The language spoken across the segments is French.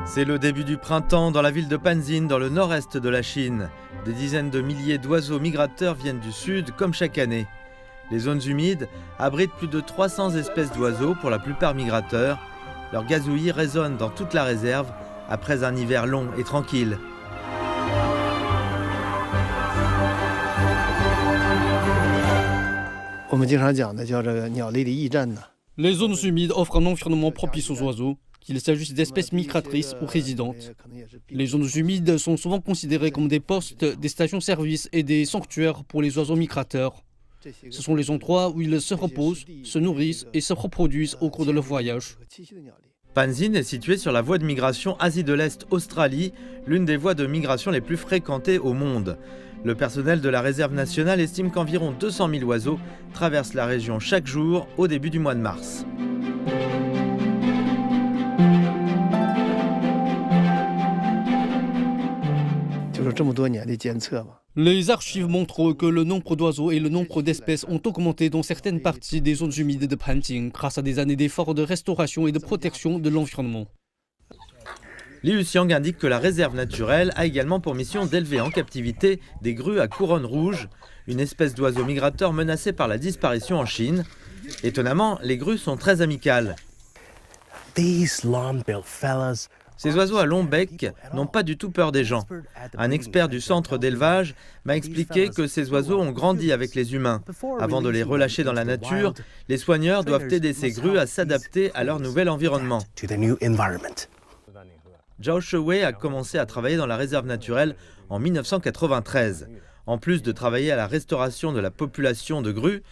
C'est le début du printemps dans la ville de Panzin, dans le nord-est de la Chine. Des dizaines de milliers d'oiseaux migrateurs viennent du sud, comme chaque année. Les zones humides abritent plus de 300 espèces d'oiseaux, pour la plupart migrateurs. Leur gazouillis résonne dans toute la réserve, après un hiver long et tranquille. Les zones humides offrent un environnement propice aux oiseaux, qu'il s'agisse d'espèces migratrices ou résidentes. Les zones humides sont souvent considérées comme des postes, des stations-service et des sanctuaires pour les oiseaux migrateurs. Ce sont les endroits où ils se reposent, se nourrissent et se reproduisent au cours de leur voyage. Panzin est situé sur la voie de migration Asie de l'Est-Australie, l'une des voies de migration les plus fréquentées au monde. Le personnel de la réserve nationale estime qu'environ 200 000 oiseaux traversent la région chaque jour au début du mois de mars. Les archives montrent que le nombre d'oiseaux et le nombre d'espèces ont augmenté dans certaines parties des zones humides de Panzin grâce à des années d'efforts de restauration et de protection de l'environnement. Liu Xiang indique que la réserve naturelle a également pour mission d'élever en captivité des grues à couronne rouge, une espèce d'oiseau migrateur menacée par la disparition en Chine. Étonnamment, les grues sont très amicales. Ces oiseaux à long bec n'ont pas du tout peur des gens. Un expert du centre d'élevage m'a expliqué que ces oiseaux ont grandi avec les humains. Avant de les relâcher dans la nature, les soigneurs doivent aider ces grues à s'adapter à leur nouvel environnement. Zhao Shewei a commencé à travailler dans la réserve naturelle en 1993. En plus de travailler à la restauration de la population de grues,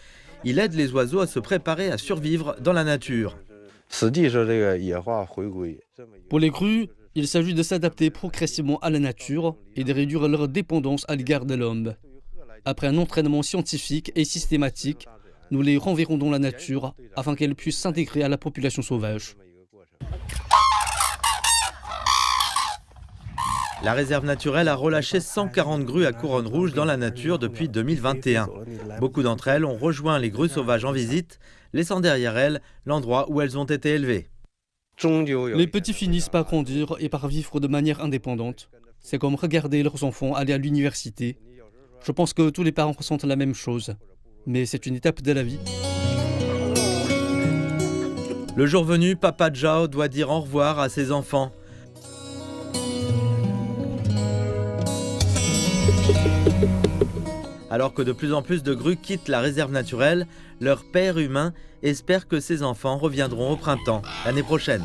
il aide les oiseaux à se préparer à survivre dans la nature. Pour les grues, il s'agit de s'adapter progressivement à la nature et de réduire leur dépendance à l'égard de l'homme. Après un entraînement scientifique et systématique, nous les renverrons dans la nature afin qu'elles puissent s'intégrer à la population sauvage. La réserve naturelle a relâché 140 grues à couronne rouge dans la nature depuis 2021. Beaucoup d'entre elles ont rejoint les grues sauvages en visite, laissant derrière elles l'endroit où elles ont été élevées. Les petits finissent par grandir et par vivre de manière indépendante. C'est comme regarder leurs enfants aller à l'université. Je pense que tous les parents ressentent la même chose, mais c'est une étape de la vie. Le jour venu, Papa Zhao doit dire au revoir à ses enfants. Alors que de plus en plus de grues quittent la réserve naturelle, leur père humain espère que ses enfants reviendront au printemps l'année prochaine.